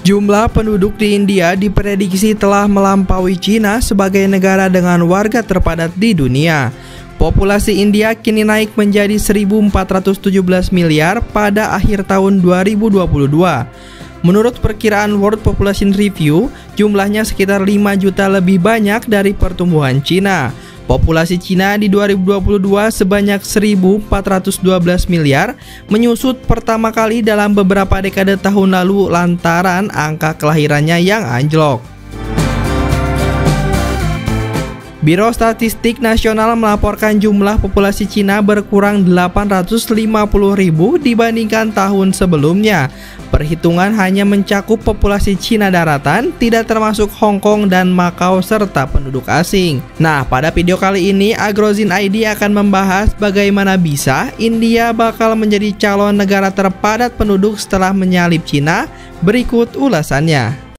Jumlah penduduk di India diprediksi telah melampaui Cina sebagai negara dengan warga terpadat di dunia. Populasi India kini naik menjadi 1.417 miliar pada akhir tahun 2022. Menurut perkiraan World Population Review, jumlahnya sekitar 5 juta lebih banyak dari pertumbuhan Cina. Populasi Cina di 2022 sebanyak 1.412 miliar, menyusut pertama kali dalam beberapa dekade tahun lalu lantaran angka kelahirannya yang anjlok. Biro Statistik Nasional melaporkan jumlah populasi Cina berkurang 850.000 dibandingkan tahun sebelumnya. Perhitungan hanya mencakup populasi Cina daratan, tidak termasuk Hong Kong dan Makau serta penduduk asing. Nah, pada video kali ini Agrozin ID akan membahas bagaimana bisa India bakal menjadi calon negara terpadat penduduk setelah menyalip Cina. Berikut ulasannya.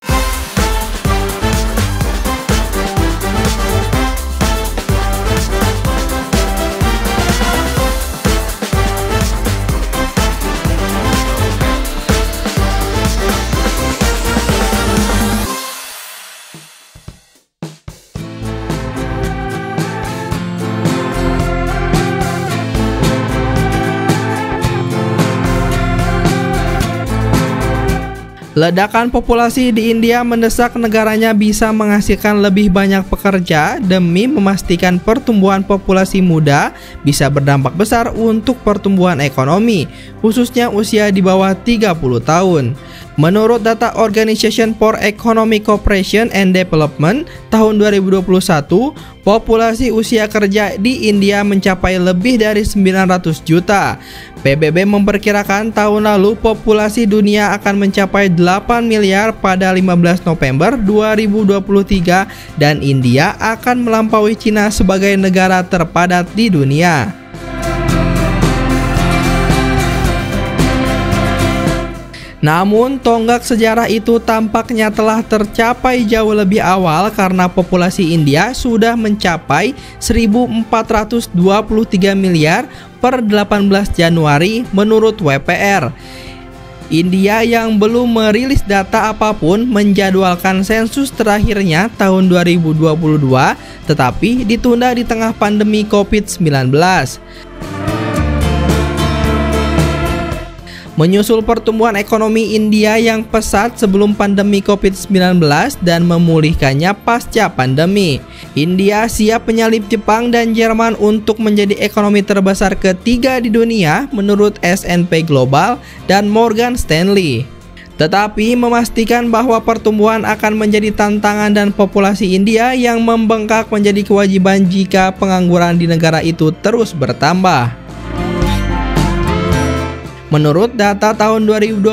Ledakan populasi di India mendesak negaranya bisa menghasilkan lebih banyak pekerja demi memastikan pertumbuhan populasi muda bisa berdampak besar untuk pertumbuhan ekonomi, khususnya usia di bawah 30 tahun. Menurut data Organization for Economic Cooperation and Development tahun 2021, populasi usia kerja di India mencapai lebih dari 900 juta. PBB memperkirakan tahun lalu populasi dunia akan mencapai 8 miliar pada 15 November 2023 dan India akan melampaui Cina sebagai negara terpadat di dunia. Namun, tonggak sejarah itu tampaknya telah tercapai jauh lebih awal karena populasi India sudah mencapai 1.423 miliar per 18 Januari menurut WPR. India yang belum merilis data apapun menjadwalkan sensus terakhirnya tahun 2022, tetapi ditunda di tengah pandemi COVID-19. Menyusul pertumbuhan ekonomi India yang pesat sebelum pandemi COVID-19 dan memulihkannya pasca pandemi, India siap menyalip Jepang dan Jerman untuk menjadi ekonomi terbesar ketiga di dunia menurut S&P Global dan Morgan Stanley. Tetapi memastikan bahwa pertumbuhan akan menjadi tantangan dan populasi India yang membengkak menjadi kewajiban jika pengangguran di negara itu terus bertambah. Menurut data tahun 2021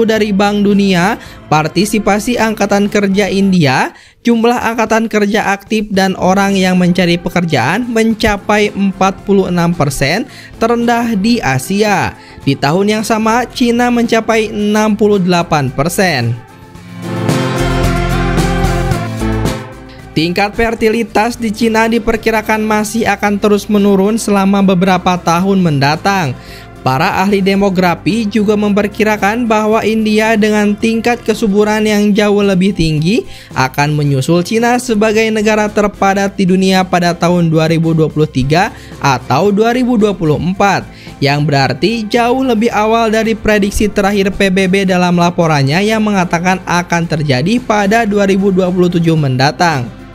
dari Bank Dunia, partisipasi angkatan kerja India, jumlah angkatan kerja aktif dan orang yang mencari pekerjaan mencapai 46%, terendah di Asia. Di tahun yang sama, Cina mencapai 68%. Tingkat fertilitas di Cina diperkirakan masih akan terus menurun selama beberapa tahun mendatang. Para ahli demografi juga memperkirakan bahwa India dengan tingkat kesuburan yang jauh lebih tinggi akan menyusul Cina sebagai negara terpadat di dunia pada tahun 2023 atau 2024, yang berarti jauh lebih awal dari prediksi terakhir PBB dalam laporannya yang mengatakan akan terjadi pada 2027 mendatang.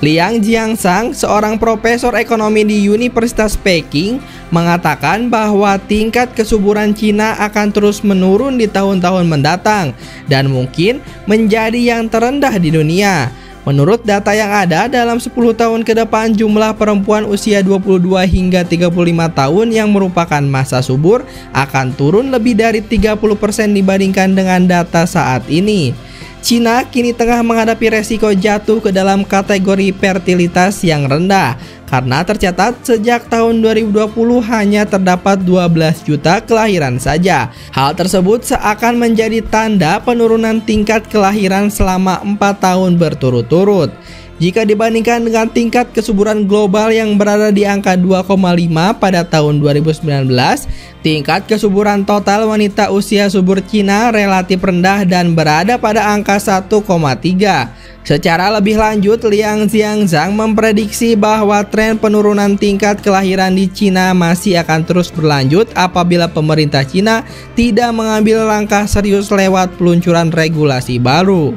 Liang Jiangsang, seorang profesor ekonomi di Universitas Peking, mengatakan bahwa tingkat kesuburan Cina akan terus menurun di tahun-tahun mendatang dan mungkin menjadi yang terendah di dunia. Menurut data yang ada, dalam 10 tahun ke depan jumlah perempuan usia 22 hingga 35 tahun yang merupakan masa subur akan turun lebih dari 30% dibandingkan dengan data saat ini. Cina kini tengah menghadapi resiko jatuh ke dalam kategori fertilitas yang rendah karena tercatat sejak tahun 2020 hanya terdapat 12 juta kelahiran saja. Hal tersebut seakan menjadi tanda penurunan tingkat kelahiran selama 4 tahun berturut-turut. Jika dibandingkan dengan tingkat kesuburan global yang berada di angka 2,5 pada tahun 2019, tingkat kesuburan total wanita usia subur Cina relatif rendah dan berada pada angka 1,3. Secara lebih lanjut, Liang Xiangzang memprediksi bahwa tren penurunan tingkat kelahiran di Cina masih akan terus berlanjut apabila pemerintah Cina tidak mengambil langkah serius lewat peluncuran regulasi baru.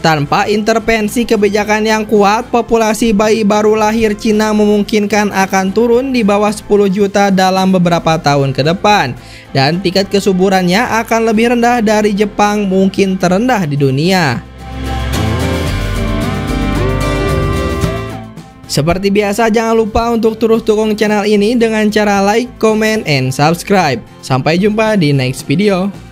Tanpa intervensi kebijakan yang kuat, populasi bayi baru lahir Cina memungkinkan akan turun di bawah 10 juta dalam beberapa tahun ke depan. Dan tingkat kesuburannya akan lebih rendah dari Jepang, mungkin terendah di dunia. Seperti biasa, jangan lupa untuk terus dukung channel ini dengan cara like, comment, and subscribe. Sampai jumpa di next video.